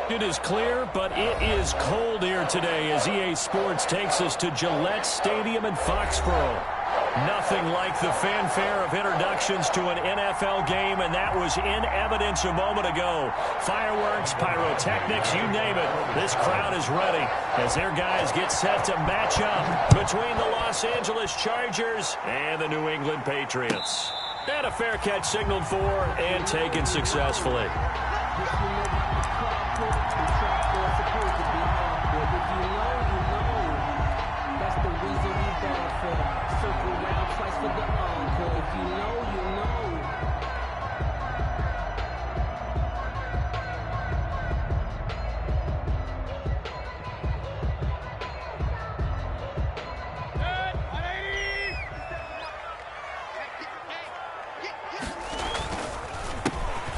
It is clear, but it is cold here today as EA Sports takes us to Gillette Stadium in Foxborough. Nothing like the fanfare of introductions to an NFL game, and that was in evidence a moment ago. Fireworks, pyrotechnics, you name it. This crowd is ready as their guys get set to match up between the Los Angeles Chargers and the New England Patriots. And a fair catch signaled for and taken successfully.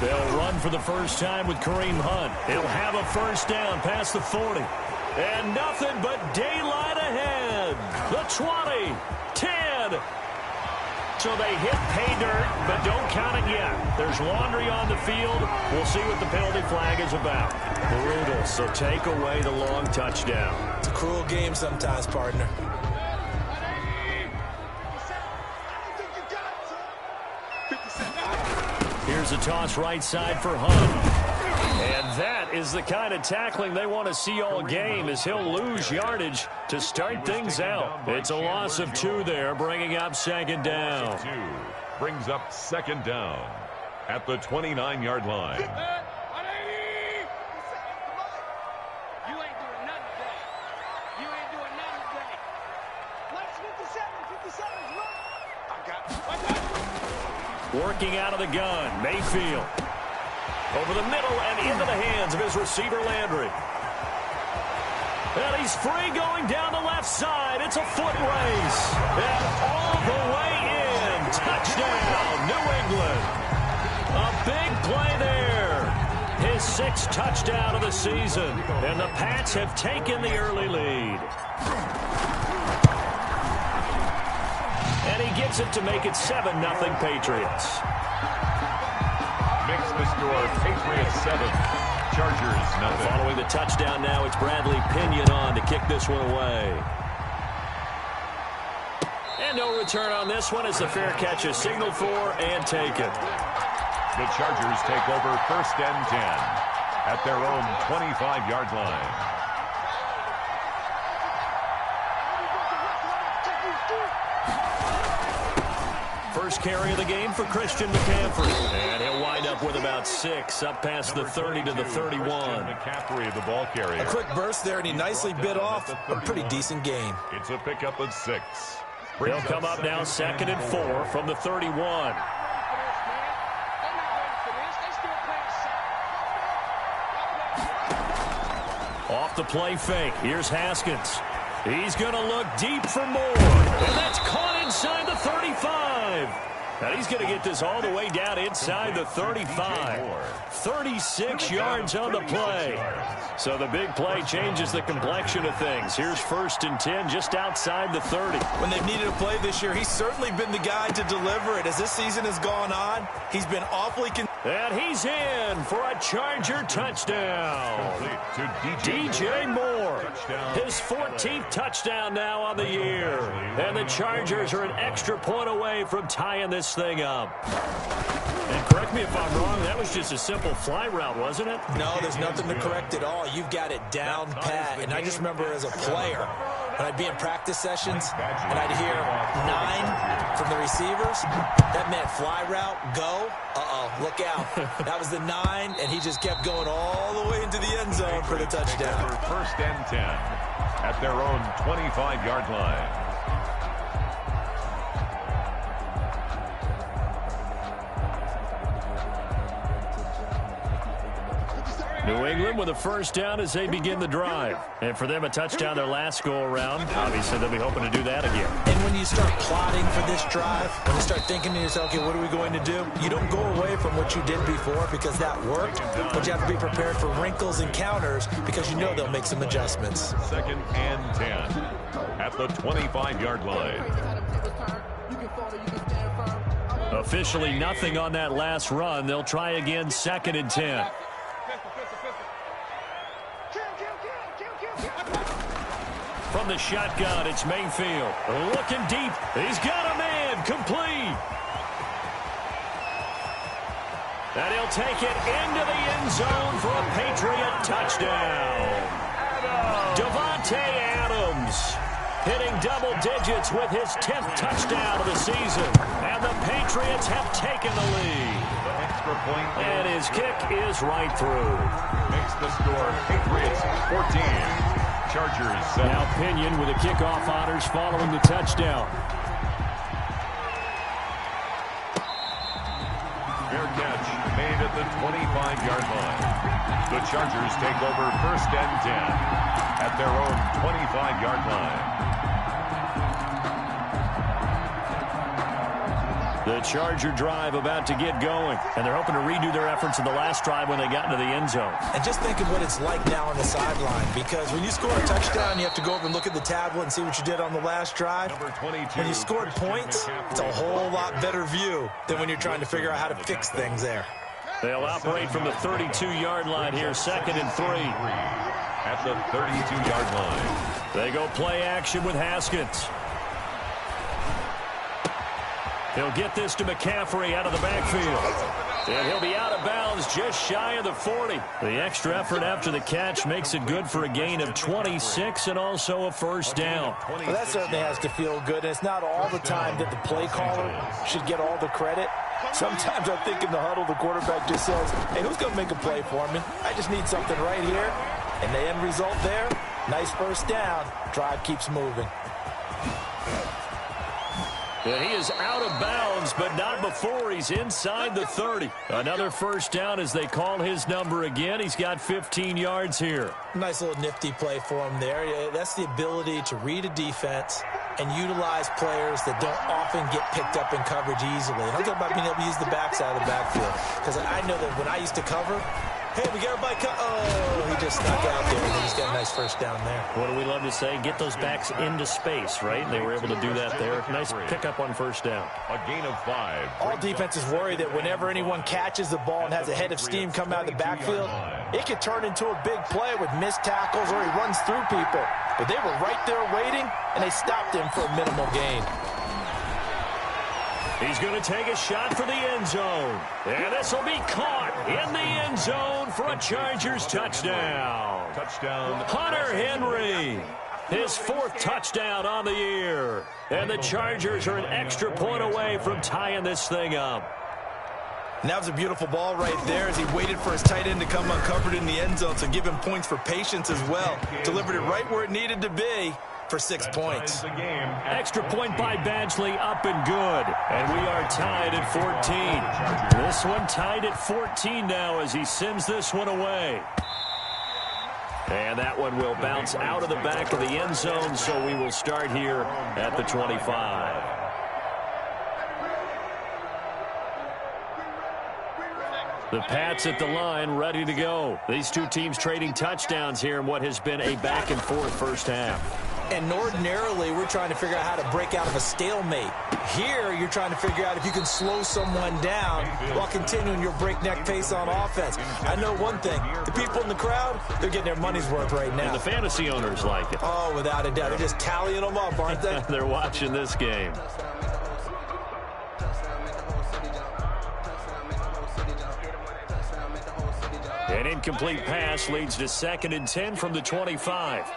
They'll run for the first time with Kareem Hunt. He'll have a first down past the 40. And nothing but daylight ahead. The 20, 10. So they hit pay dirt, but don't count it yet. There's laundry on the field. We'll see what the penalty flag is about. Brutal, so take away the long touchdown. It's a cruel game sometimes, partner. Here's a toss right side for Hunt. And that is the kind of tackling they want to see all game as he'll lose yardage to start things out. It's a loss of 2 there, bringing up second down. Brings up second down at the 29-yard line. Working out of the gun, Mayfield. Over the middle and into the hands of his receiver, Landry. And he's free going down the left side. It's a foot race. And all the way in. Touchdown, New England. A big play there. His 6th touchdown of the season. And the Pats have taken the early lead. And he gets it to make it 7-0 Patriots. Makes the score Patriots 7, Chargers 0. Following the touchdown now, it's Bradley Pinion on to kick this one away. And no return on this one as the fair catch is signaled for and taken. The Chargers take over 1st and 10 at their own 25-yard line. First carry of the game for Christian McCaffrey. And he'll wind up with about 6, up past the 30 to the 31. McCaffrey, the ball carrier. A quick burst there, and he nicely bit off a pretty decent gain. It's a pickup of 6. They'll come up now 2nd and 4 from the 31. Off the play fake. Here's Haskins. He's going to look deep for more. And that's caught inside the 35. And he's going to get this all the way down inside the 35. 36 yards on the play. So the big play changes the complexion of things. Here's 1st and 10 just outside the 30. When they've needed a play this year, he's certainly been the guy to deliver it. As this season has gone on, he's been awfully and he's in for a Charger touchdown. DJ Moore. His 14th touchdown now on the year. And the Chargers are an extra point away from tying this thing up. And correct me if I'm wrong, that was just a simple fly route, wasn't it? No, there's nothing to correct at all. You've got it down pat. And I just remember as a player, when I'd be in practice sessions and I'd hear 9 from the receivers, that meant fly route, go. Look out. That was the 9, and he just kept going all the way into the end zone for the touchdown. 1st and 10 at their own 25-yard line. New England with a first down as they begin the drive. And for them, a touchdown their last go-around. Obviously, they'll be hoping to do that again. And when you start plotting for this drive, when you start thinking to yourself, okay, what are we going to do? You don't go away from what you did before because that worked, but you have to be prepared for wrinkles and counters because you know they'll make some adjustments. 2nd and 10 at the 25-yard line. Officially nothing on that last run. They'll try again 2nd and 10. From the shotgun, it's Mayfield. Looking deep. He's got a man. Complete. And he'll take it into the end zone for a Patriot touchdown. Davante Adams hitting double digits with his 10th touchdown of the season. And the Patriots have taken the lead. And his kick is right through. Makes the score Patriots 14. Chargers 7. Now Pinion with the kickoff honors following the touchdown. Fair catch made at the 25-yard line. The Chargers take over 1st and 10 at their own 25-yard line. The Charger drive about to get going, and they're hoping to redo their efforts in the last drive when they got into the end zone. And just think of what it's like now on the sideline, because when you score a touchdown, you have to go over and look at the tablet and see what you did on the last drive. When you scored points, it's a whole lot better view than when you're trying to figure out how to fix things there. They'll operate from the 32-yard line here, 2nd and 3. At the 32-yard line. They go play action with Haskins. He'll get this to McCaffrey out of the backfield. And he'll be out of bounds just shy of the 40. The extra effort after the catch makes it good for a gain of 26 and also a first down. Well, that certainly has to feel good. And it's not all the time that the play caller should get all the credit. Sometimes I think in the huddle, the quarterback just says, hey, who's going to make a play for me? I just need something right here. And the end result there, nice first down. Drive keeps moving. And he is out of bounds, but not before he's inside the 30. Another first down as they call his number again. He's got 15 yards here. Nice little nifty play for him there. That's the ability to read a defense and utilize players that don't often get picked up in coverage easily. And I'm talking about being able to use the backside of the backfield. Because I know that when I used to cover, hey, we got everybody he just snuck out there, and he's got a nice first down there. What do we love to say? Get those backs into space, right? And they were able to do that there. Nice pickup on first down. A gain of 5. All defenses worry that whenever anyone catches the ball and has a head of steam come out of the backfield, it could turn into a big play with missed tackles or he runs through people. But they were right there waiting, and they stopped him for a minimal gain. He's going to take a shot for the end zone. And this will be caught in the end zone for a Chargers touchdown. Touchdown. Hunter Henry, his 4th touchdown on the year. And the Chargers are an extra point away from tying this thing up. And that was a beautiful ball right there as he waited for his tight end to come uncovered in the end zone, so give him points for patience as well. Delivered it right where it needed to be for 6 points. Extra point by Badgley, up and good. And we are tied at 14. This one tied at 14 now as he sends this one away. And that one will bounce out of the back of the end zone, so we will start here at the 25. The Pats at the line, ready to go. These two teams trading touchdowns here in what has been a back-and-forth first half. And ordinarily, we're trying to figure out how to break out of a stalemate. Here, you're trying to figure out if you can slow someone down while continuing your breakneck pace on offense. I know one thing. The people in the crowd, they're getting their money's worth right now. And the fantasy owners like it. Oh, without a doubt. They're just tallying them up, aren't they? They're watching this game. An incomplete pass leads to 2nd and 10 from the 25.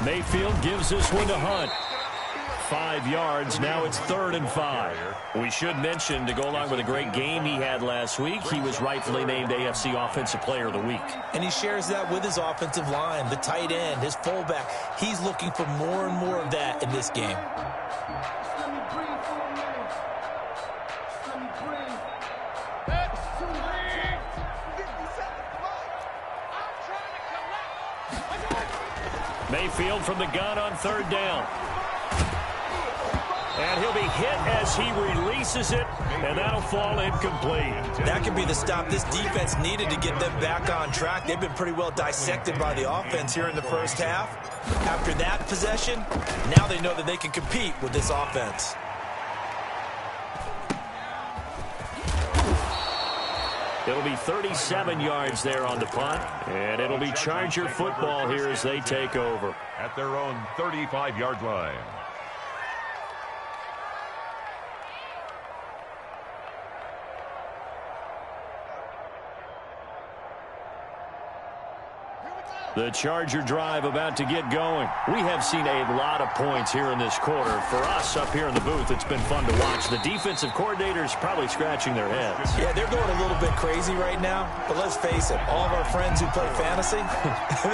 Mayfield gives this one to Hunt. 5 yards. Now it's 3rd and 5. We should mention, to go along with a great game he had last week, he was rightfully named AFC Offensive Player of the Week. And he shares that with his offensive line, the tight end, his fullback. He's looking for more and more of that in this game. Mayfield from the gun on 3rd down. And he'll be hit as he releases it, and that'll fall incomplete. That could be the stop this defense needed to get them back on track. They've been pretty well dissected by the offense here in the first half. After that possession, now they know that they can compete with this offense. It'll be 37 yards there on the punt, and it'll be Charger football here as they take over. At their own 35-yard line. The Charger drive about to get going. We have seen a lot of points here in this quarter. For us up here in the booth, it's been fun to watch. The defensive coordinators probably scratching their heads. Yeah, they're going a little bit crazy right now. But let's face it, all of our friends who play fantasy,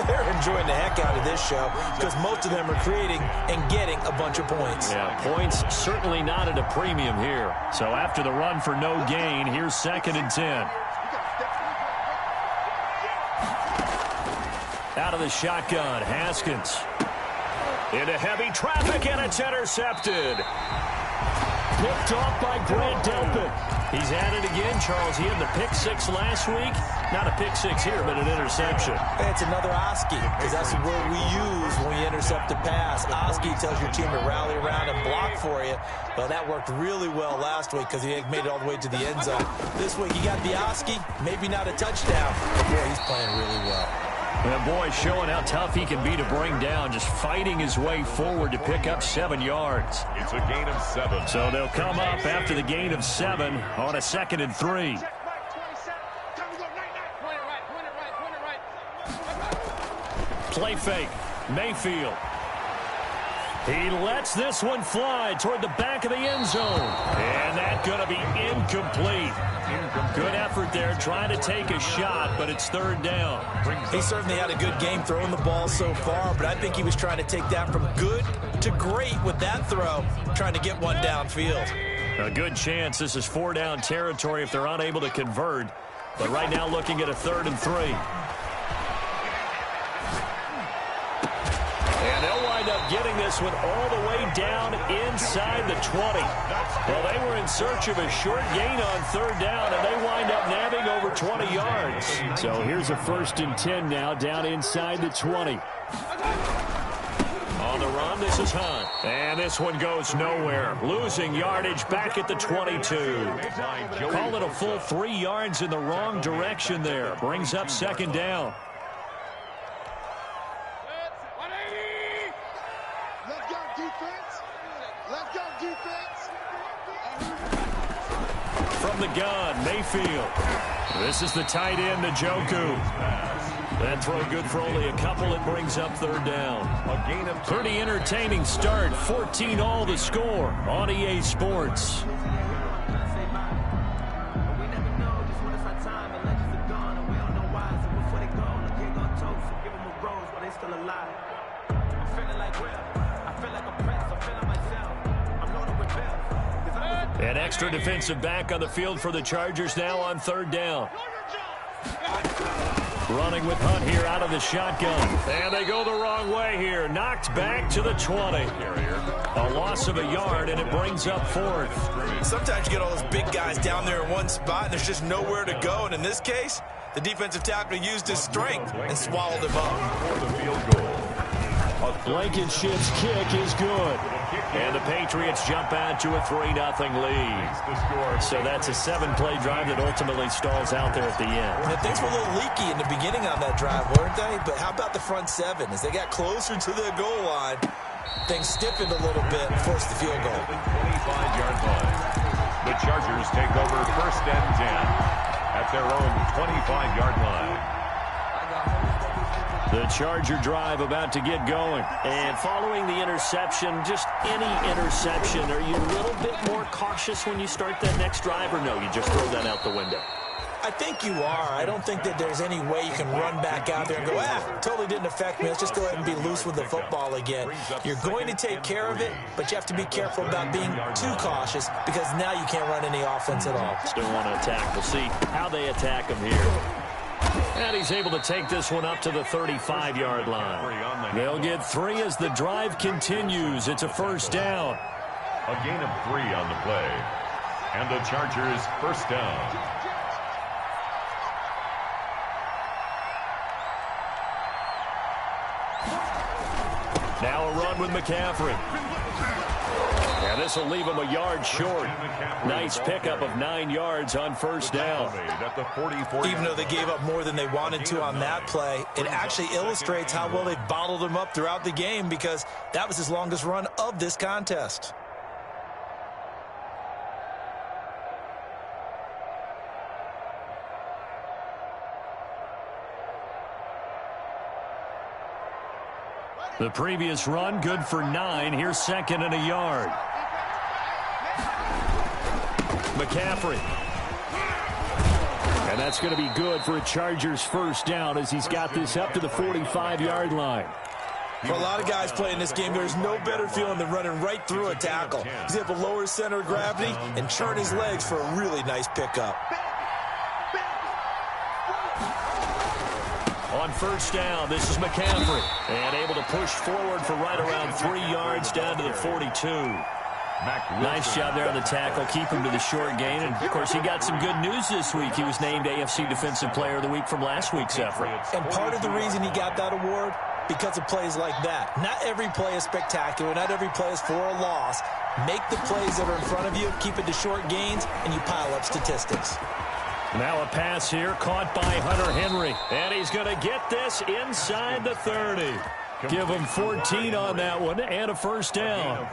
they're enjoying the heck out of this show because most of them are creating and getting a bunch of points. Yeah, points certainly not at a premium here. So after the run for no gain, here's 2nd and 10. Out of the shotgun, Haskins. Into heavy traffic, and it's intercepted. Picked off by Grant Delpit. He's at it again, Charles. He had the pick 6 last week. Not a pick 6 here, but an interception. Hey, it's another Oski, because that's the word we use when we intercept a pass. Oski tells your team to rally around and block for you. Well, that worked really well last week because he made it all the way to the end zone. This week, he got the Oski, maybe not a touchdown, but boy, he's playing really well. And boy, showing how tough he can be to bring down, just fighting his way forward to pick up 7 yards. It's a gain of 7. So they'll come up after the gain of 7 on a 2nd and 3. Play fake. Mayfield. He lets this one fly toward the back of the end zone. And that's going to be incomplete. Good effort there, trying to take a shot, but it's 3rd down. He certainly had a good game throwing the ball so far, but I think he was trying to take that from good to great with that throw, trying to get one downfield. A good chance this is 4-down territory if they're unable to convert. But right now looking at a 3rd and 3. And they'll wind up getting this one all the way down inside the 20. Well, they were in search of a short gain on 3rd down, and they wind up nabbing over 20 yards. So here's a 1st and 10 now down inside the 20. On the run, this is Hunt. And this one goes nowhere. Losing yardage back at the 22. Call it a full 3 yards in the wrong direction there. Brings up 2nd down. From the gun, Mayfield. This is the tight end, Njoku. That throw good for only a couple. It brings up 3rd down. A gain of 2. Pretty entertaining start. 14-all the score on EA Sports. An extra defensive back on the field for the Chargers now on 3rd down. Running with Hunt here out of the shotgun. And they go the wrong way here. Knocked back to the 20. A loss of a yard, and it brings up 4th. Sometimes you get all those big guys down there in one spot, and there's just nowhere to go. And in this case, the defensive tackle used his strength and swallowed him up. For the field goal. Blankenship's kick is good. And the Patriots jump out to a 3-0 lead. So that's a 7-play drive that ultimately stalls out there at the end. And things were a little leaky in the beginning on that drive, weren't they? But how about the front 7? As they got closer to the goal line, things stiffened a little bit and forced the field goal. 25-yard line. The Chargers take over 1st and 10 at their own 25-yard line. The Charger drive about to get going. And following the interception, just any interception, are you a little bit more cautious when you start that next drive, or no, you just throw that out the window? I think you are. I don't think that there's any way you can run back out there and go, totally didn't affect me. Let's just go ahead and be loose with the football again. You're going to take care of it, but you have to be careful about being too cautious because now you can't run any offense at all. Still want to attack. We'll see how they attack him here. And he's able to take this one up to the 35-yard line. They'll get 3 as the drive continues. It's a 1st down. A gain of 3 on the play. And the Chargers 1st down. Now a run with McCaffrey. And this will leave him a yard short. Nice pickup of 9 yards on first down. Even though they gave up more than they wanted to on that play, it actually illustrates how well they bottled him up throughout the game, because that was his longest run of this contest. The previous run, good for 9. Here's second and a yard. McCaffrey. And that's going to be good for a Chargers first down as he's got this up to the 45-yard line. For a lot of guys playing this game, there's no better feeling than running right through a tackle. He's able to lower his center of gravity and churn his legs for a really nice pickup. On first down, this is McCaffrey. And able to push forward for right around 3 yards down to the 42. Nice job there on the tackle. Keep him to the short gain. And, of course, he got some good news this week. He was named AFC Defensive Player of the Week from last week's effort. And part of the reason he got that award, because of plays like that. Not every play is spectacular. Not every play is for a loss. Make the plays that are in front of you, keep it to short gains, and you pile up statistics. Now a pass here, caught by Hunter Henry. And he's going to get this inside the 30. Give him 14 on that one and a first down.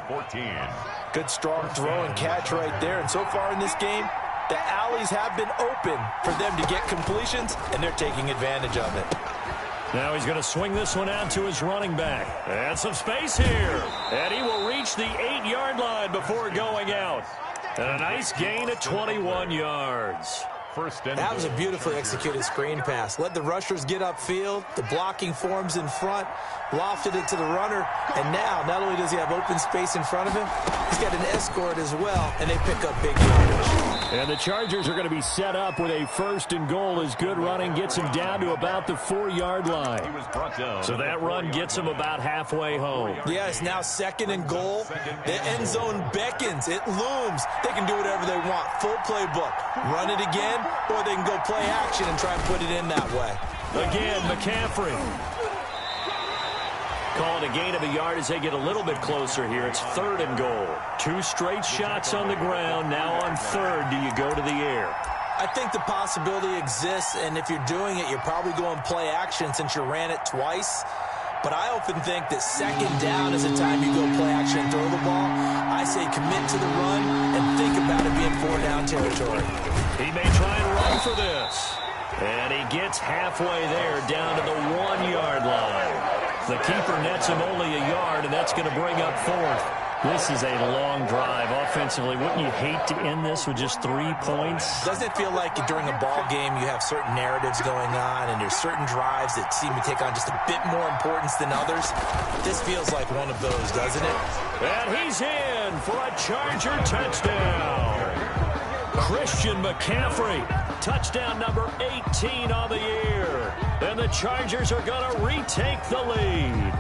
Good strong throw and catch right there. And so far in this game, the alleys have been open for them to get completions, and they're taking advantage of it. Now he's going to swing this one out to his running back. And some space here. And he will reach the 8-yard line before going out. And a nice gain of 21 yards. That was a beautifully executed screen pass. Let the rushers get upfield. The blocking forms in front. Lofted it to the runner. And now, not only does he have open space in front of him, he's got an escort as well, and they pick up big yardage. And the Chargers are going to be set up with a first and goal as good running gets him down to about the 4-yard line. So that run gets him about halfway home. Yeah, it's now second and goal. The end zone beckons. It looms. They can do whatever they want. Full playbook. Run it again, or they can go play action and try and put it in that way. Again, McCaffrey. Called a gain of a yard as they get a little bit closer here. It's third and goal. 2 straight shots on the ground. Now on third, do you go to the air? I think the possibility exists, and if you're doing it, you're probably going play action since you ran it twice. But I often think that second down is the time you go play action and throw the ball. I say commit to the run and think about it being 4-down territory. He may try and run for this. And he gets halfway there down to the 1-yard line. The keeper nets him only a yard, and that's going to bring up fourth. This is a long drive offensively. Wouldn't you hate to end this with just 3 points? Doesn't it feel like during a ball game you have certain narratives going on and there's certain drives that seem to take on just a bit more importance than others? This feels like one of those, doesn't it? And he's in for a Charger touchdown. Christian McCaffrey, touchdown number 18 on the year. And the Chargers are going to retake the lead.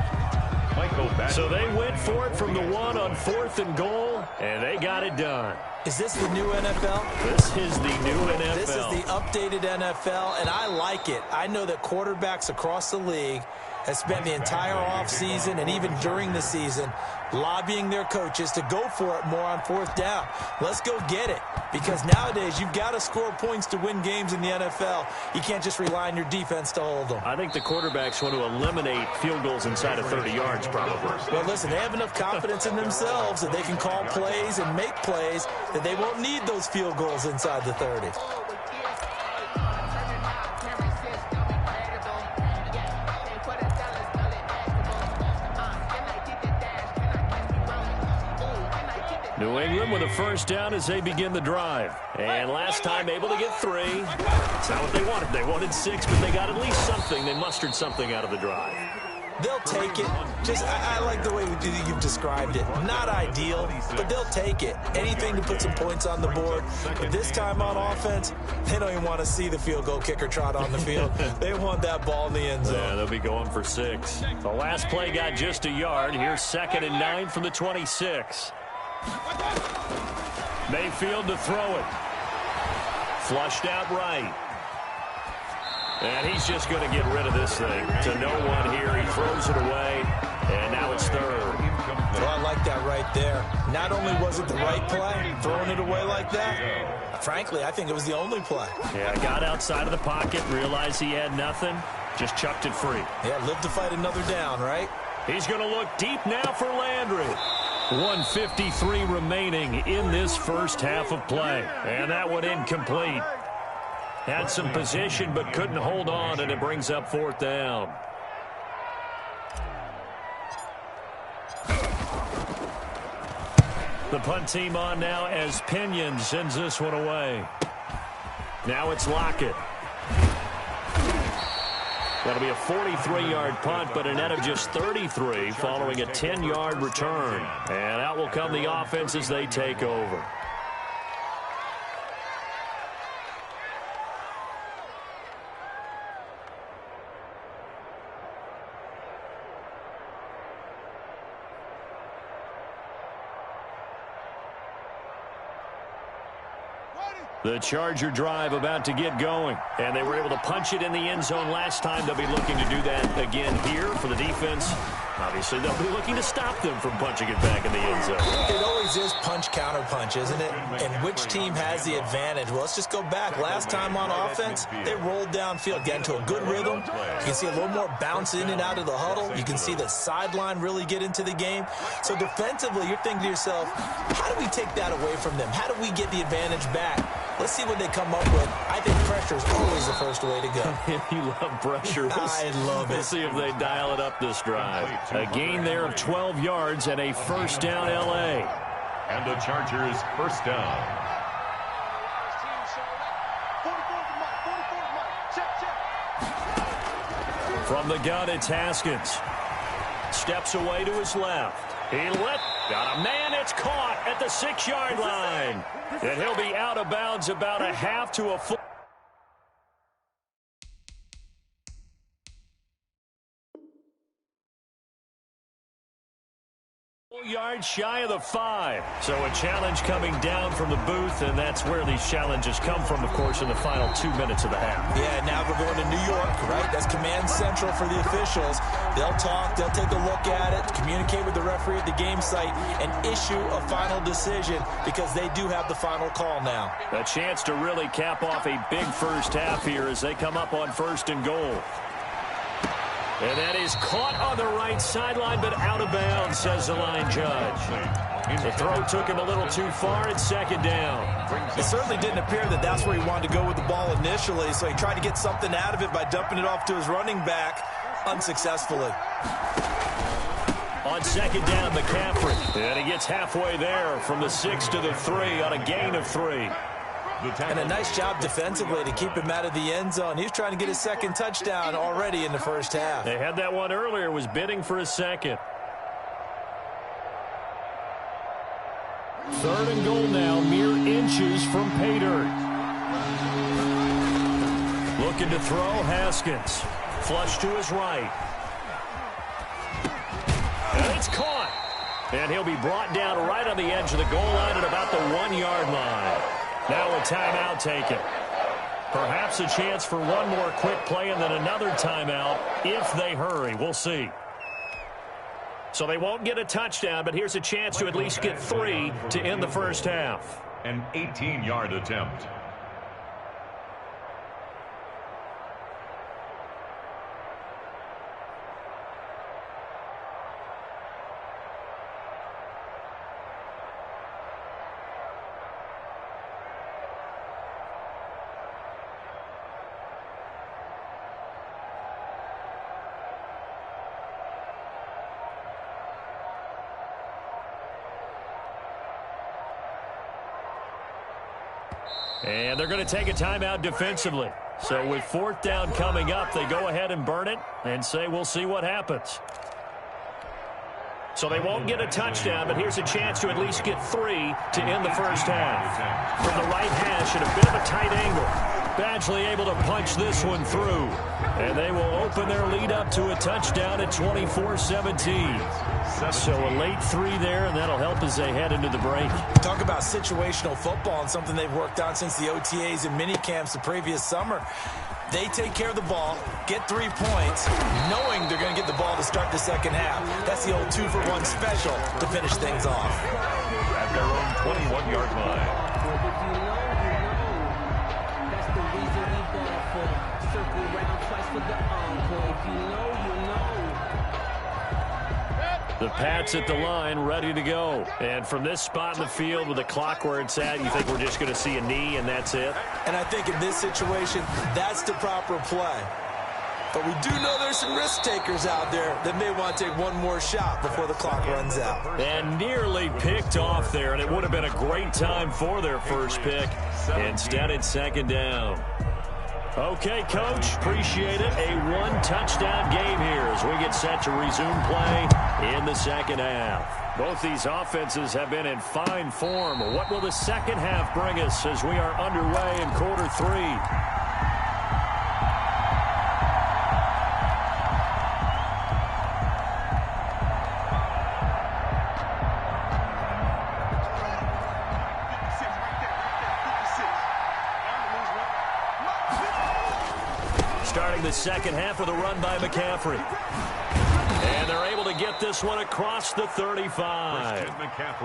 So they went for it from the 1 on 4th and goal, and they got it done. Is this the new NFL? This is the new NFL. This is the updated NFL, and I like it. I know that quarterbacks across the league have spent the entire offseason and even during the season lobbying their coaches to go for it more on 4th down. Let's go get it, because nowadays you've got to score points to win games in the NFL. You can't just rely on your defense to hold them. I think the quarterbacks want to eliminate field goals inside of 30 yards probably. Well, listen, they have enough confidence in themselves that they can call plays and make plays that they won't need those field goals inside the 30. New England with a first down as they begin the drive. And last time able to get 3. That's not what they wanted. They wanted 6, but they got at least something. They mustered something out of the drive. They'll take it. I like the way you've described it. Not ideal, but they'll take it. Anything to put some points on the board. But this time on offense, they don't even want to see the field goal kicker trot on the field. They want that ball in the end zone. Yeah, they'll be going for 6. The last play got just a yard. Here's 2nd and 9 from the 26. Mayfield to throw it. Flushed out right. And he's just going to get rid of this thing. To no one here. He throws it away. And now it's third. Well, I like that right there. Not only was it the right play, throwing it away like that, frankly, I think it was the only play. Yeah, got outside of the pocket, realized he had nothing, just chucked it free. Yeah, live to fight another down, right? He's going to look deep now for Landry. 1:53 remaining in this first half of play. And that one incomplete. Had some position but couldn't hold on, and it brings up fourth down. The punt team on now as Pinion sends this one away. Now it's Lockett. That'll be a 43-yard punt, but a net of just 33 following a 10-yard return. And out will come the offense as they take over. The Charger drive about to get going, and they were able to punch it in the end zone last time. They'll be looking to do that again here for the defense. Obviously, they'll be looking to stop them from punching it back in the end zone. It always is punch-counter-punch, isn't it? And which team has the advantage? Well, let's just go back. Last time on offense, they rolled downfield, get into a good rhythm. You can see a little more bounce in and out of the huddle. You can see the sideline really get into the game. So defensively, you're thinking to yourself, how do we take that away from them? How do we get the advantage back? Let's see what they come up with. I think pressure is always the first way to go. You love pressure. I love it. We'll see if they dial it up this drive. A gain there of 12 yards and a first down L.A. And the Chargers first down. From the gun, it's Haskins. Steps away to his left. He got a man. It's caught at the 6-yard line. And he'll be out of bounds about a half to a full. Yards shy of the 5. So a challenge coming down from the booth, and that's where these challenges come from, of course, in the final 2 minutes of the half. Yeah, now we're going to New York, right? That's command central for the officials. They'll talk, they'll take a look at it, communicate with the referee at the game site, and issue a final decision because they do have the final call now. A chance to really cap off a big first half here as they come up on 1st and goal. And that is caught on the right sideline, but out of bounds, says the line judge. The throw took him a little too far. It's 2nd down. It certainly didn't appear that that's where he wanted to go with the ball initially, so he tried to get something out of it by dumping it off to his running back unsuccessfully. On 2nd down, McCaffrey. And he gets halfway there from the 6 to the 3 on a gain of 3. And a nice job defensively to keep him out of the end zone. He's trying to get his 2nd touchdown already in the first half. They had that one earlier, was bidding for a 2nd. 3rd and goal now, mere inches from pay dirt. Looking to throw, Haskins. Flush to his right. And it's caught. And he'll be brought down right on the edge of the goal line at about the 1-yard line. Now a timeout taken. Perhaps a chance for one more quick play and then another timeout if they hurry. We'll see. So they won't get a touchdown, but here's a chance to at least get 3 to end the first half. An 18-yard attempt. And they're going to take a timeout defensively. So with 4th down coming up, they go ahead and burn it and say we'll see what happens. So they won't get a touchdown, but here's a chance to at least get 3 to end the first half. From the right hash at a bit of a tight angle. Badgley able to punch this one through. And they will open their lead up to a touchdown at 24-17. So a late 3 there, and that'll help as they head into the break. Talk about situational football and something they've worked on since the OTAs and mini camps the previous summer. They take care of the ball, get 3 points, knowing they're going to get the ball to start the second half. That's the old 2-for-1 special to finish things off. At their own 21-yard line. That's the reason we ball for. Circle round twice for the encore. If you know, you know. The Pats at the line, ready to go. And from this spot in the field with the clock where it's at, you think we're just going to see a knee and that's it? And I think in this situation, that's the proper play. But we do know there's some risk takers out there that may want to take one more shot before the clock runs out. And nearly picked off there, and it would have been a great time for their first pick. Instead, it's second down. Okay, Coach, appreciate it. A one-touchdown game here as we get set to resume play in the second half. Both these offenses have been in fine form. What will the second half bring us as we are underway in quarter 3? Starting the second half with a run by McCaffrey. And they're able to get this one across the 35.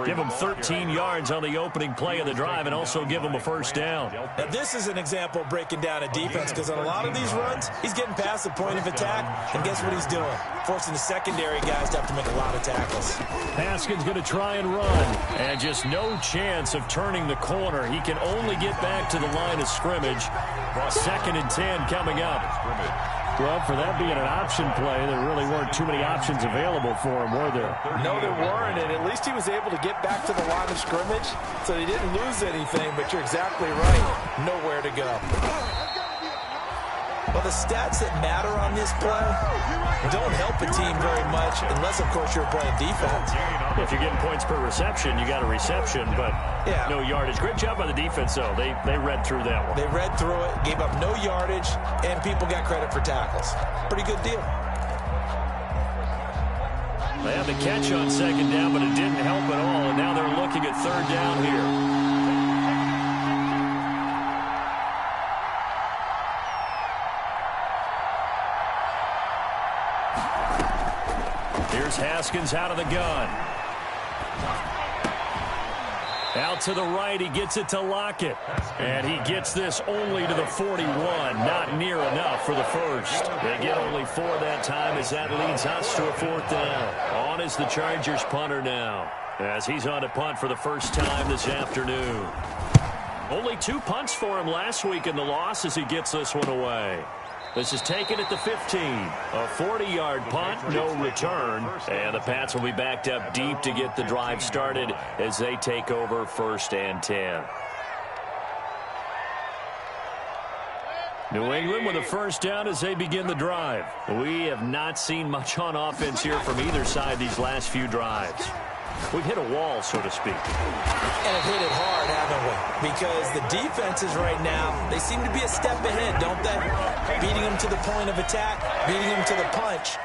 Give them 13 yards on the opening play of the drive and also give them a first down. Now, this is an example of breaking down a defense because on a lot of these runs, he's getting past the point of attack, and guess what he's doing? Forcing the secondary guys to have to make a lot of tackles. Haskins going to try and run, and just no chance of turning the corner. He can only get back to the line of scrimmage. 2nd and 10 coming up. Well, for that being an option play, there really weren't too many options available for him, were there? No, there weren't, and at least he was able to get back to the line of scrimmage, so he didn't lose anything, but you're exactly right. Nowhere to go. Well, the stats that matter on this play don't help a team very much unless, of course, you're playing defense. If you're getting points per reception, you got a reception, but no yardage. Great job by the defense, though. They read through that one. They read through it, gave up no yardage, and people got credit for tackles. Pretty good deal. They had the catch on second down, but it didn't help at all, and now they're looking at third down here. Here's Haskins out of the gun. Out to the right, he gets it to Lockett. And he gets this only to the 41. Not near enough for the first. They get only 4 that time as that leads us to a 4th down. On is the Chargers punter now, as he's on to punt for the first time this afternoon. Only 2 punts for him last week in the loss as he gets this one away. This is taken at the 15. A 40-yard punt, no return. And the Pats will be backed up deep to get the drive started as they take over 1st and 10. New England with a first down as they begin the drive. We have not seen much on offense here from either side these last few drives. We've hit a wall, so to speak. And have hit it hard, haven't we? Because the defenses right now, they seem to be a step ahead, don't they? Beating them to the point of attack, beating them to the punch.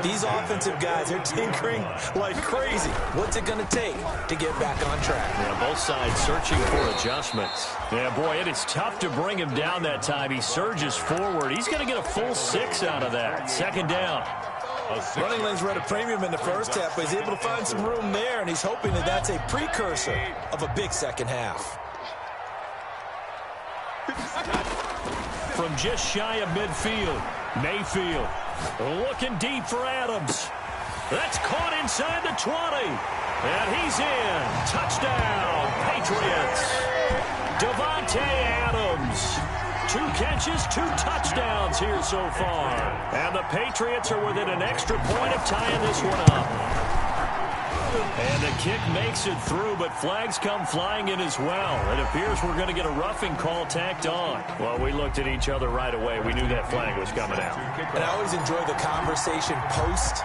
These offensive guys are tinkering like crazy. What's it going to take to get back on track? Yeah, both sides searching for adjustments. Yeah, boy, it is tough to bring him down that time. He surges forward. He's going to get a full 6 out of that. 2nd down. Running lanes were at a premium in the first half, but he's able to find some room there, and he's hoping that that's a precursor of a big second half. From just shy of midfield, Mayfield looking deep for Adams. That's caught inside the 20. And he's in. Touchdown, Patriots. Davante Adams. 2 catches, 2 touchdowns here so far. And the Patriots are within an extra point of tying this one up. And the kick makes it through, but flags come flying in as well. It appears we're going to get a roughing call tacked on. Well, we looked at each other right away. We knew that flag was coming out. And I always enjoy the conversation post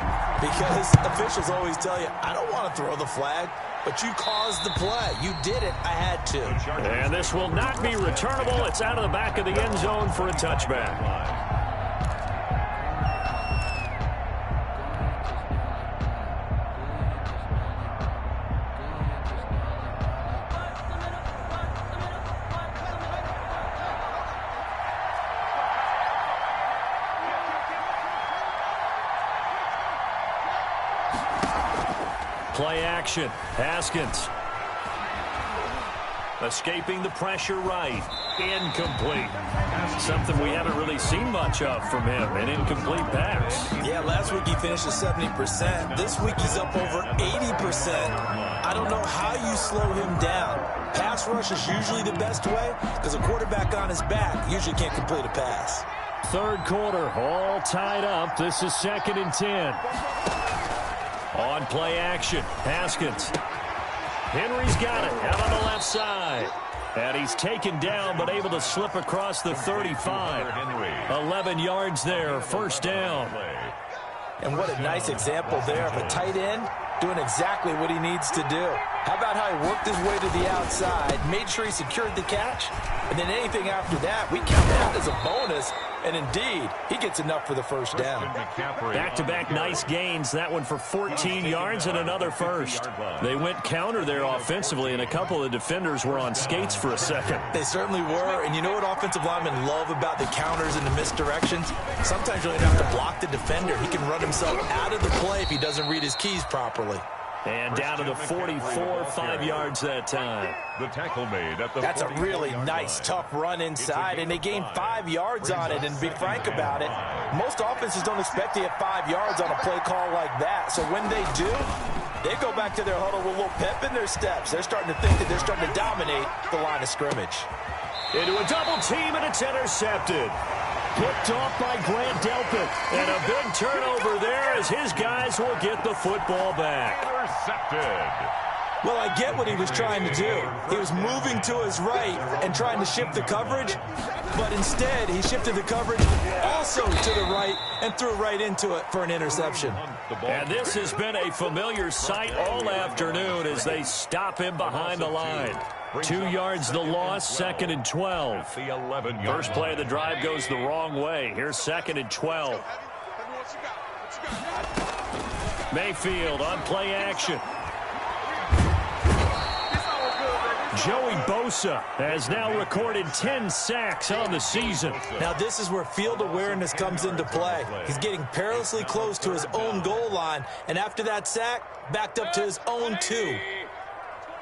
because officials always tell you, I don't want to throw the flag. But you caused the play. You did it. I had to. And this will not be returnable. It's out of the back of the end zone for a touchback. Play action. Haskins. Escaping the pressure right. Incomplete. Something we haven't really seen much of from him, an incomplete pass. Yeah, last week he finished at 70%. This week he's up over 80%. I don't know how you slow him down. Pass rush is usually the best way because a quarterback on his back usually can't complete a pass. Third quarter, all tied up. This is 2nd and 10. On play action, Haskins. Henry's got it out on the left side. And he's taken down but able to slip across the 35. 11 yards there, first down. And what a nice example there of a tight end doing exactly what he needs to do. How about how he worked his way to the outside, made sure he secured the catch, and then anything after that, we count that as a bonus. And indeed, he gets enough for the first down. Back-to-back nice gains. That one for 14 yards and another first. They went counter there offensively, and a couple of defenders were on skates for a second. They certainly were. And you know what offensive linemen love about the counters and the misdirections? Sometimes you don't even have to block the defender. He can run himself out of the play if he doesn't read his keys properly. And down to the 44, 5 yards that time. The tackle made at the That's a really nice, tough run inside, and they gained 5 yards on it. And to be frank about it, most offenses don't expect to get 5 yards on a play call like that. So when they do, they go back to their huddle with a little pep in their steps. They're starting to think that they're starting to dominate the line of scrimmage. Into a double team, and it's intercepted. Picked off by Grant Delpit. And a big turnover there as his guys will get the football back. Intercepted. Well, I get what he was trying to do. He was moving to his right and trying to shift the coverage, but instead he shifted the coverage also to the right and threw right into it for an interception. And this has been a familiar sight all afternoon as they stop him behind the line. 2 yards the loss, 2nd and 12. First play of the drive goes the wrong way. Here's 2nd and 12. Mayfield on play action. Joey Bosa has now recorded 10 sacks on the season. Now this is where field awareness comes into play. He's getting perilously close to his own goal line, and after that sack, backed up to his own 2.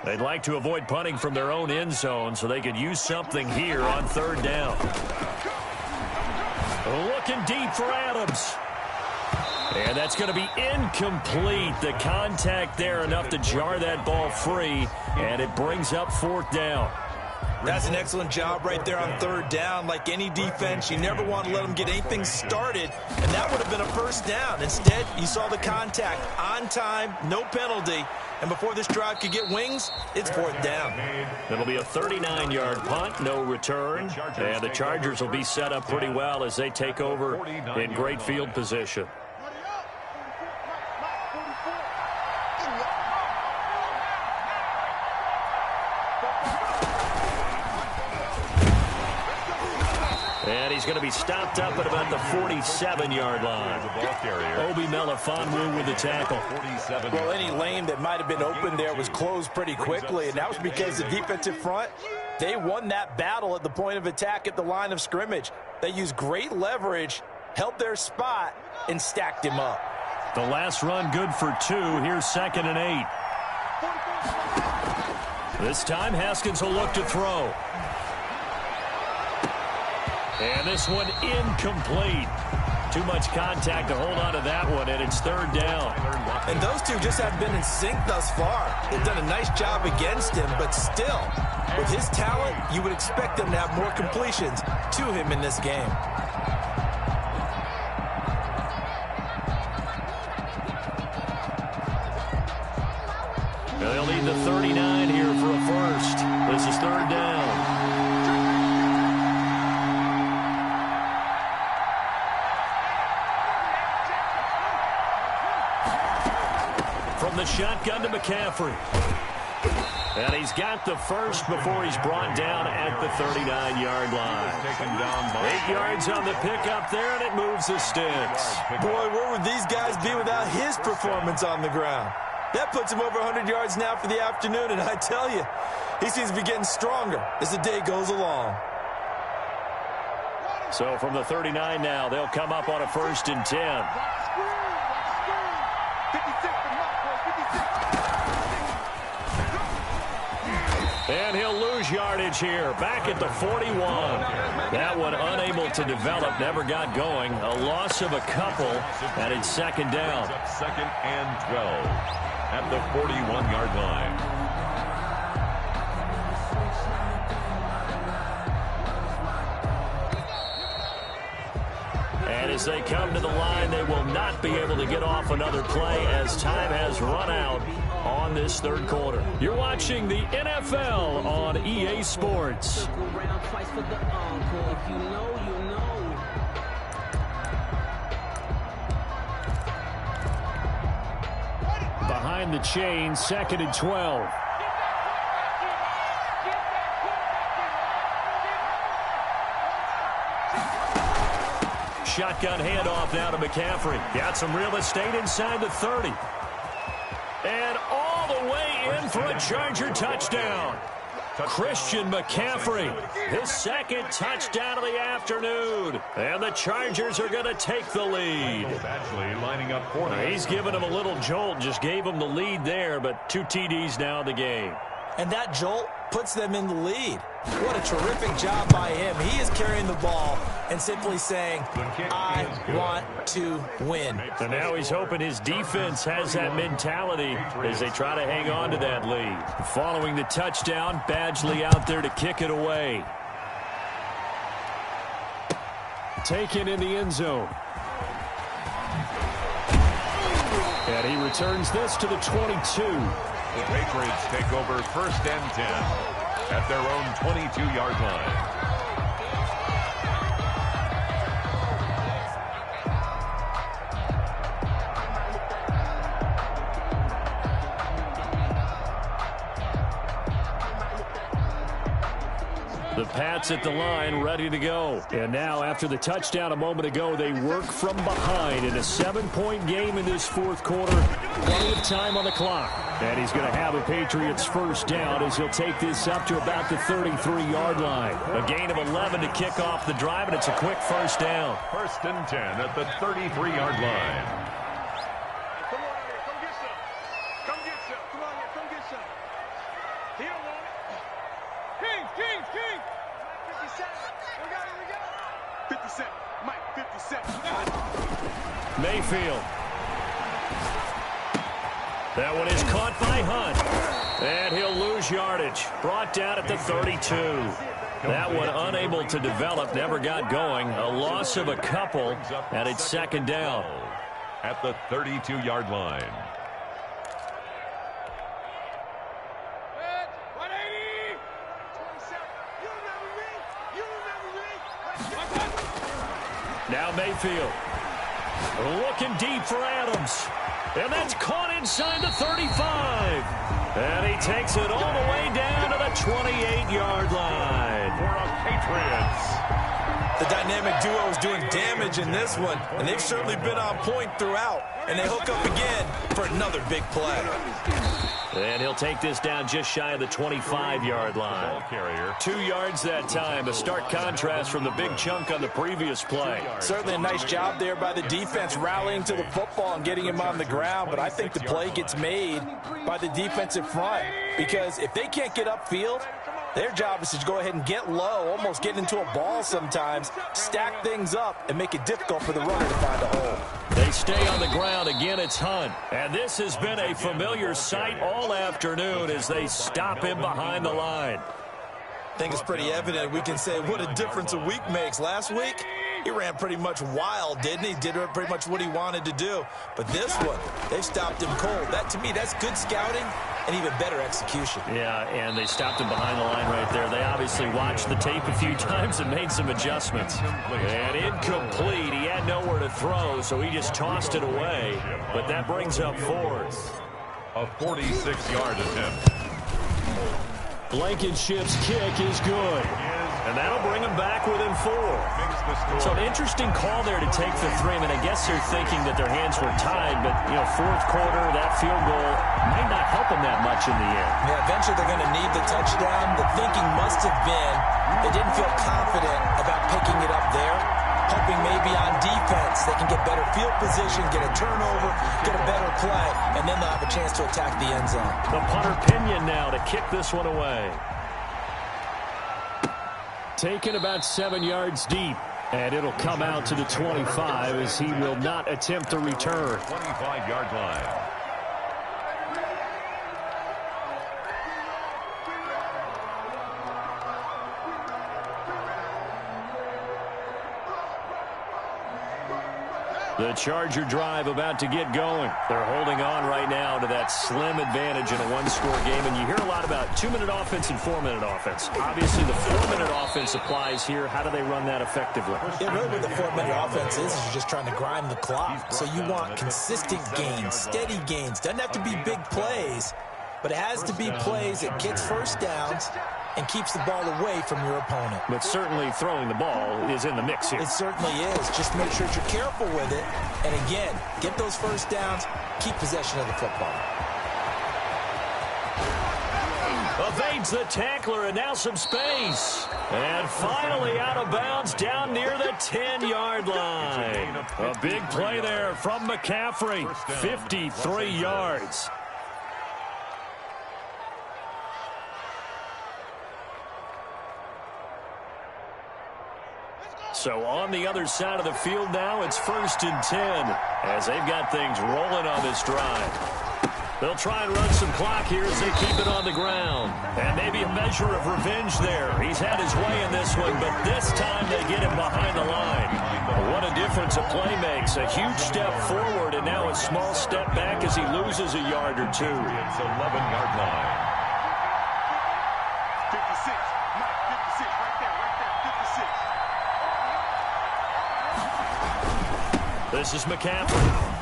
They'd like to avoid punting from their own end zone so they could use something here on 3rd down. Looking deep for Adams. And that's going to be incomplete. The contact there enough to jar that ball free, and it brings up 4th down. That's an excellent job right there on 3rd down. Like any defense, you never want to let them get anything started, and that would have been a first down. Instead, you saw the contact on time, no penalty, and before this drive could get wings, it's 4th down. It'll be a 39-yard punt, no return, and the Chargers will be set up pretty well as they take over in great field position. And he's going to be stopped up at about the 47-yard line. Obi Melifonwu with the tackle. Well, any lane that might have been open there was closed pretty quickly, and that was because the defensive front, they won that battle at the point of attack at the line of scrimmage. They used great leverage, held their spot, and stacked him up. The last run good for 2. Here's 2nd and 8. This time Haskins will look to throw. And this one incomplete. Too much contact to hold on to that one, and it's 3rd down. And those two just haven't been in sync thus far. They've done a nice job against him, but still, with his talent, you would expect them to have more completions to him in this game. They'll need the 39 here for a first. This is 3rd down. From the shotgun to McCaffrey. And he's got the first before he's brought down at the 39-yard line. 8 yards on the pickup there, and it moves the sticks. Boy, where would these guys be without his performance on the ground? That puts him over 100 yards now for the afternoon, and I tell you, he seems to be getting stronger as the day goes along. So from the 39 now, they'll come up on a 1st and 10. And he'll lose yardage here. Back at the 41. That one unable to develop. Never got going. A loss of a couple. And it's second down. Second and 12 at the 41-yard line. And as they come to the line, they will not be able to get off another play as time has run out on this third quarter. You're watching the NFL on EA Sports. Behind the chain, second and 12. Shotgun handoff now to McCaffrey. Got some real estate inside the 30. And all the way in for a Charger touchdown. Christian McCaffrey, his second touchdown of the afternoon. And the Chargers are going to take the lead. Lining up for he's given him a little jolt, just gave him the lead there, but 2 TDs now in the game. And that jolt puts them in the lead. What a terrific job by him. He is carrying the ball and simply saying, I want to win. And now he's hoping his defense has that mentality as they try to hang on to that lead. Following the touchdown, Badgley out there to kick it away. Taken in the end zone. And he returns this to the 22. The Patriots take over first and 10 at their own 22-yard line. The Pats at the line, ready to go. And now, after the touchdown a moment ago, they work from behind in a 7-point game in this fourth quarter. Plenty of time on the clock. And he's going to have a Patriots first down as he'll take this up to about the 33-yard line. A gain of 11 to kick off the drive, and it's a quick first down. First and 10 at the 33-yard line. Come on here, come get some. Come get some. Come on here, come get some. He don't want it. King. 57. We got it. 57. Mike, 57. Mayfield. That one is caught by Hunt. And he'll lose yardage. Brought down at the 32. That one unable to develop, never got going. A loss of a couple, and it's second down. At the 32-yard line. Now Mayfield. Looking deep for Adams. And that's caught inside the 35. And he takes it all the way down to the 28-yard line. For the Patriots. The dynamic duo is doing damage in this one, and they've certainly been on point throughout. And they hook up again for another big play. And he'll take this down just shy of the 25-yard line. Ball carrier. 2 yards that time. A stark contrast from the big chunk on the previous play. Certainly a nice job there by the defense rallying to the football and getting him on the ground. But I think the play gets made by the defensive front. Because if they can't get upfield, their job is to go ahead and get low, almost get into a ball sometimes, stack things up, and make it difficult for the runner to find a hole. They stay on the ground. Again, it's Hunt. And this has been a familiar sight all afternoon as they stop him behind the line. I think it's pretty evident. We can say what a difference a week makes. Last week, he ran pretty much wild, didn't he? Did pretty much what he wanted to do. But this one, they stopped him cold. That, to me, that's good scouting and even better execution. Yeah, and they stopped him behind the line right there. They obviously watched the tape a few times and made some adjustments. And incomplete. He had nowhere to throw, so he just tossed it away. But that brings up fourth. A 46-yard attempt. Blankenship's kick is good. And that'll bring him back within 4. So an interesting call there to take the 3. I mean, I guess they're thinking that their hands were tied, but, you know, fourth quarter, that field goal might not help them that much in the end. Yeah, eventually they're going to need the touchdown. The thinking must have been they didn't feel confident about picking it up there, hoping maybe on defense they can get better field position, get a turnover, get a better play, and then they'll have a chance to attack the end zone. The punter Pinion now to kick this one away. Taken about 7 yards deep. And it'll come out to the 25 as he will not attempt to return. 25-yard line. The Charger drive about to get going. They're holding on right now to that slim advantage in a one-score game. And you hear a lot about 2-minute offense and 4-minute offense. Obviously, the 4-minute offense applies here. How do they run that effectively? Yeah, really what the 4-minute offense is you're just trying to grind the clock. So you want consistent gains, steady gains. Doesn't have to be big plays, but it has to be plays that gets first downs and keeps the ball away from your opponent. But certainly throwing the ball is in the mix here. It certainly is. Just make sure you're careful with it. And again, get those first downs, keep possession of the football. Evades the tackler, and now some space. And finally out of bounds down near the 10-yard line. A big play there from McCaffrey. 53 yards. So on the other side of the field now, it's 1st and 10 as they've got things rolling on this drive. They'll try and run some clock here as they keep it on the ground. And maybe a measure of revenge there. He's had his way in this one, but this time they get him behind the line. What a difference a play makes. A huge step forward and now a small step back as he loses a yard or two. It's 11-yard line. 56. Mike, 56. Right there. 56. This is McCaffrey.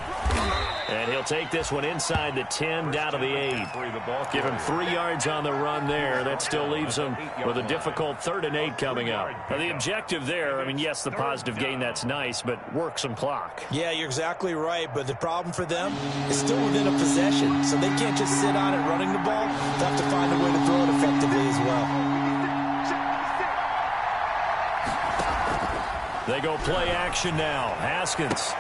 And he'll take this one inside the 10 down to the 8. Give him 3 yards on the run there. That still leaves him with a difficult 3rd and 8 coming up. Now, the objective there, I mean, yes, the positive gain, that's nice, but work some clock. Yeah, you're exactly right, but the problem for them is still within a possession, so they can't just sit on it running the ball. They have to find a way to throw it effectively as well. They go play action now. Haskins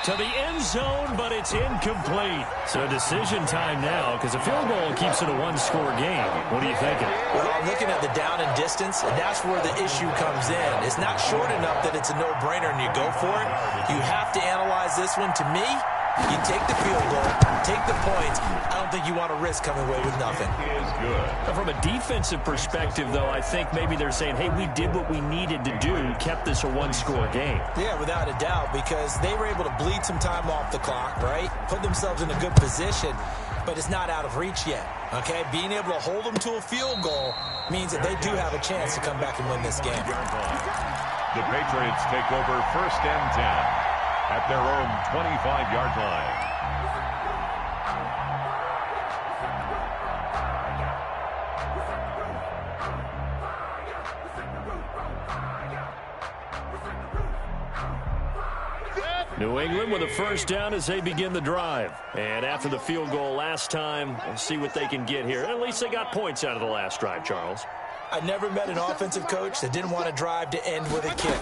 to the end zone, but it's incomplete. So decision time now because a field goal keeps it a one-score game. What are you thinking? Well, I'm looking at the down and distance, and that's where the issue comes in. It's not short enough that it's a no-brainer and you go for it. You have to analyze this one. To me, you take the field goal, take the points. I don't think you want to risk coming away with nothing. Is good. From a defensive perspective, though, I think maybe they're saying, hey, we did what we needed to do, kept this a one-score game. Yeah, without a doubt, because they were able to bleed some time off the clock, right? Put themselves in a good position, but it's not out of reach yet, okay? Being able to hold them to a field goal means that they do have a chance to come back and win this game. The Patriots take over 1st and 10 at their own 25-yard line. New England with a 1st down as they begin the drive. And after the field goal last time, we'll see what they can get here. At least they got points out of the last drive, Charles. I never met an offensive coach that didn't want to drive to end with a kick.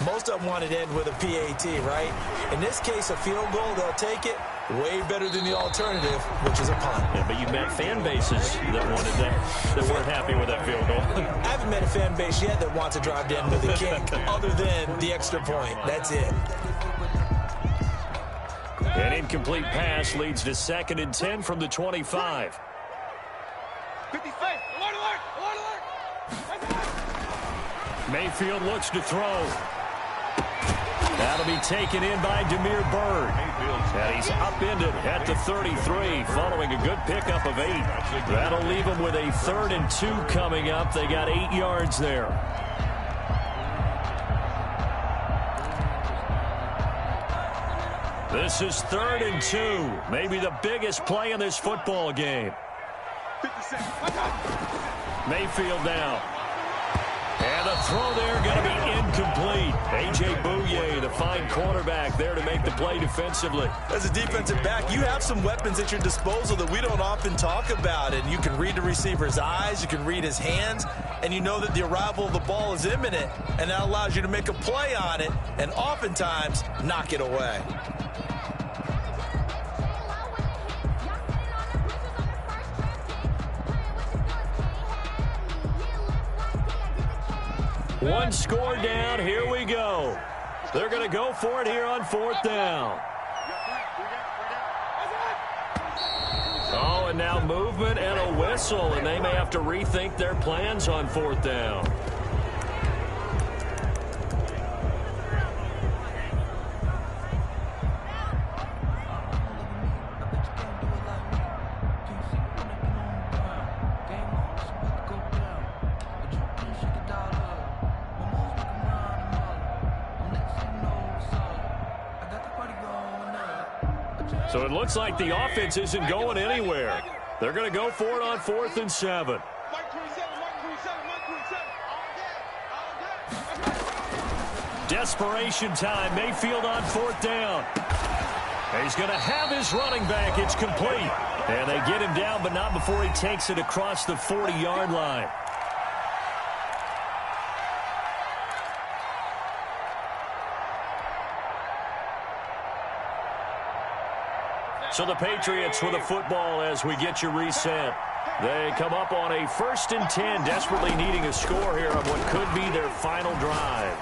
Most of them wanted to end with a PAT, right? In this case, a field goal, they'll take it. Way better than the alternative, which is a punt. Yeah, but you met fan bases that wanted that weren't happy with that field goal. I haven't met a fan base yet that wants to drive to end with a kick, other than the extra point. That's it. An incomplete pass leads to 2nd and 10 from the 25. 56. Alert, alert, alert, alert. Mayfield looks to throw. That'll be taken in by Damiere Byrd. And he's upended at the 33 following a good pickup of 8. That'll leave him with a 3rd and 2 coming up. They got 8 yards there. This is 3rd and 2. Maybe the biggest play in this football game. 56. Mayfield now. And the throw there going to be incomplete. A.J. Bouye, the fine quarterback, there to make the play defensively. As a defensive back, you have some weapons at your disposal that we don't often talk about. And you can read the receiver's eyes, you can read his hands, and you know that the arrival of the ball is imminent. And that allows you to make a play on it and oftentimes knock it away. One score down. Here we go. They're going to go for it here on 4th down. Oh, and now movement and a whistle, and they may have to rethink their plans on 4th down. So it looks like the offense isn't going anywhere. They're going to go for it on 4th and 7. Desperation time. Mayfield on 4th down. He's going to have his running back. It's complete. And they get him down, but not before he takes it across the 40-yard line. So the Patriots with a football as we get you reset. They come up on a 1st and 10, desperately needing a score here on what could be their final drive.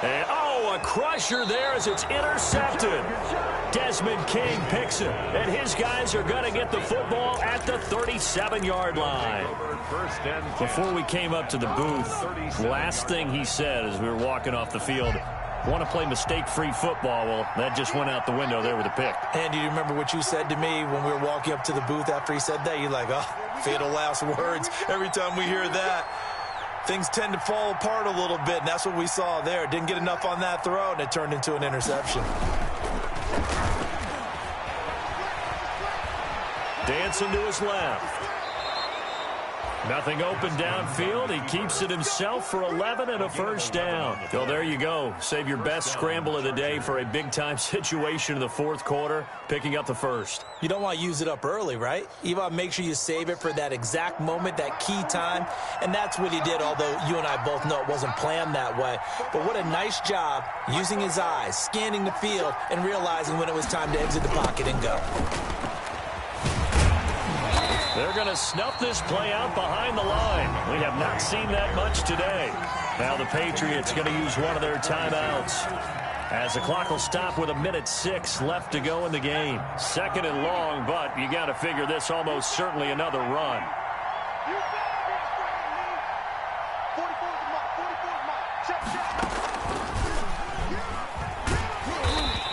And, oh, a crusher there as it's intercepted. Desmond King picks it, and his guys are going to get the football at the 37-yard line. Before we came up to the booth, last thing he said as we were walking off the field, want to play mistake-free football. Well, that just went out the window there with a pick. And do you remember what you said to me when we were walking up to the booth after he said that? You're like, oh, fatal last words. Every time we hear that, things tend to fall apart a little bit, and that's what we saw there. Didn't get enough on that throw, and it turned into an interception. Dancing to his left. Nothing open downfield. He keeps it himself for 11 and a 1st down. Well, there you go. Save your best scramble of the day for a big-time situation in the 4th quarter, picking up the 1st. You don't want to use it up early, right? You want to make sure you save it for that exact moment, that key time. And that's what he did, although you and I both know it wasn't planned that way. But what a nice job using his eyes, scanning the field, and realizing when it was time to exit the pocket and go. They're going to snuff this play out behind the line. We have not seen that much today. Now the Patriots going to use one of their timeouts, as the clock will stop with 1:06 left to go in the game. 2nd and long, but you got to figure this almost certainly another run.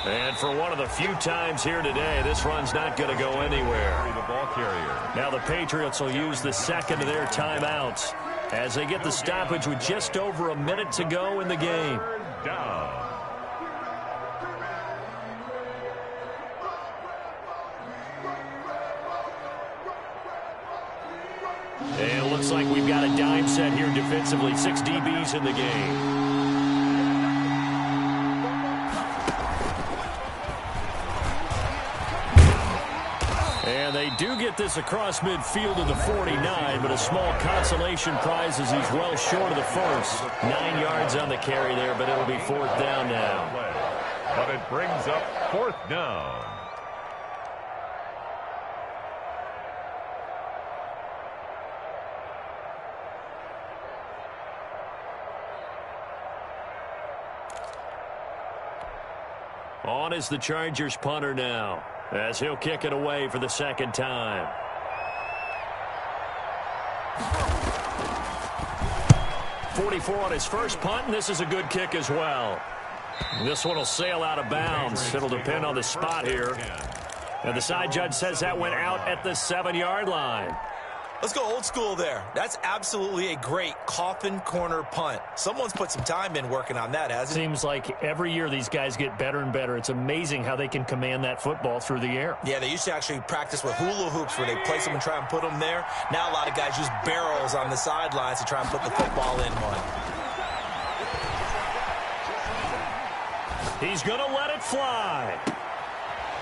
And for one of the few times here today, this run's not going to go anywhere. The ball carrier. Now the Patriots will use the 2nd of their timeouts as they get the stoppage with just over a minute to go in the game. Down. And it looks like we've got a dime set here defensively. 6 DBs in the game. And they do get this across midfield to the 49, but a small consolation prize as he's well short of the 1st. 9 yards on the carry there, but it'll be 4th down now. But it brings up 4th down. On is the Chargers punter now, as he'll kick it away for the 2nd time. .44 on his first punt, and this is a good kick as well. This one will sail out of bounds. It'll depend on the spot here. And the side judge says that went out at the 7-yard line. Let's go old school there. That's absolutely a great coffin corner punt. Someone's put some time in working on that, hasn't it? Seems like every year these guys get better and better. It's amazing how they can command that football through the air. Yeah, they used to actually practice with hula hoops where they place them and try and put them there. Now a lot of guys use barrels on the sidelines to try and put the football in one. He's going to let it fly.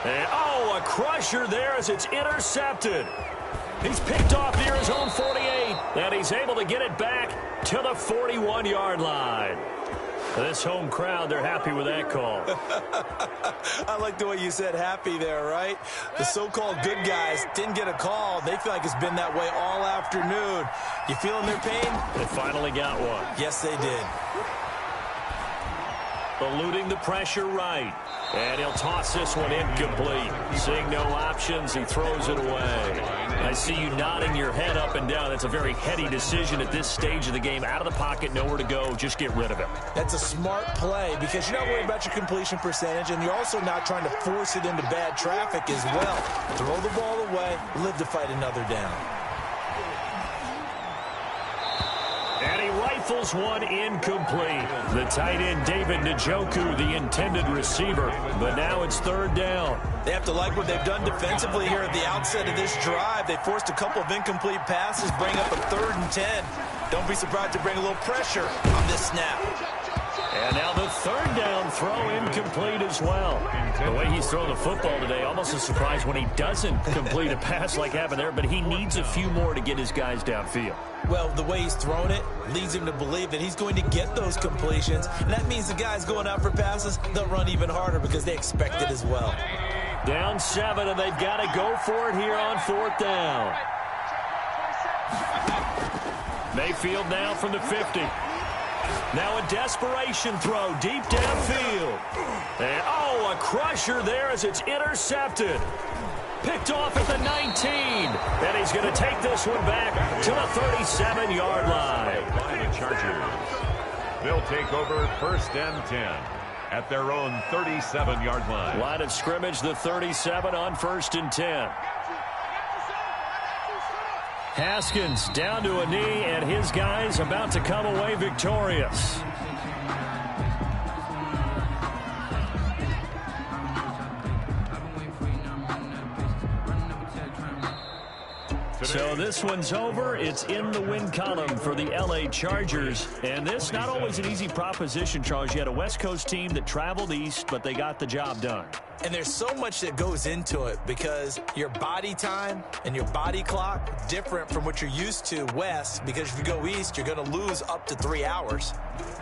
And, oh, a crusher there as it's intercepted. He's picked off near his own 48, and he's able to get it back to the 41-yard line. This home crowd, they're happy with that call. I like the way you said happy there, right? The so-called good guys didn't get a call. They feel like it's been that way all afternoon. You feeling their pain? They finally got one. Yes, they did. Eluding the pressure right. And he'll toss this one incomplete. Seeing no options, he throws it away. I see you nodding your head up and down. That's a very heady decision at this stage of the game. Out of the pocket, nowhere to go. Just get rid of it. That's a smart play because you're not worried about your completion percentage, and you're also not trying to force it into bad traffic as well. Throw the ball away, live to fight another down. And he rifles one incomplete. The tight end, David Njoku, the intended receiver. But now it's third down. They have to like what they've done defensively here at the outset of this drive. They forced a couple of incomplete passes, bring up a 3rd and 10. Don't be surprised to bring a little pressure on this snap. And now the third down throw incomplete as well. The way he's thrown the football today, almost a surprise when he doesn't complete a pass like happened there, but he needs a few more to get his guys downfield. Well, the way he's thrown it leads him to believe that he's going to get those completions. And that means the guys going out for passes, they'll run even harder because they expect it as well. Down 7, and they've got to go for it here on 4th down. Mayfield now from the 50. Now a desperation throw deep downfield. And, oh, a crusher there as it's intercepted. Picked off at the 19. And he's going to take this one back to the 37-yard line. By the Chargers. They'll take over 1st and 10 at their own 37-yard line. Line of scrimmage, the 37 on 1st and 10. Haskins down to a knee, and his guys about to come away victorious. So this one's over. It's in the win column for the LA Chargers. And this, not always an easy proposition, Charles. You had a West Coast team that traveled east, but they got the job done. And there's so much that goes into it because your body time and your body clock different from what you're used to west, because if you go east, you're going to lose up to 3 hours,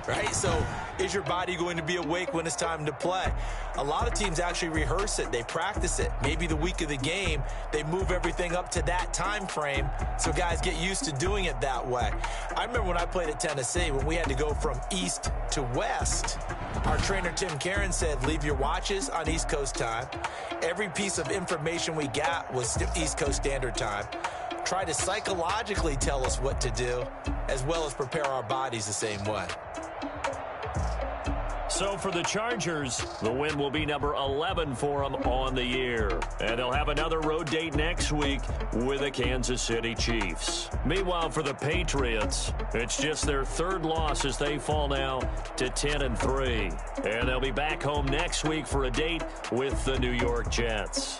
right? So is your body going to be awake when it's time to play? A lot of teams actually rehearse it. They practice it. Maybe the week of the game, they move everything up to that time frame so guys get used to doing it that way. I remember when I played at Tennessee, when we had to go from east to west, our trainer Tim Karen said, leave your watches on East Coast time. Every piece of information we got was East Coast Standard Time. Try to psychologically tell us what to do, as well as prepare our bodies the same way. So for the Chargers, the win will be number 11 for them on the year. And they'll have another road date next week with the Kansas City Chiefs. Meanwhile, for the Patriots, it's just their 3rd loss as they fall now to 10-3. And they'll be back home next week for a date with the New York Jets.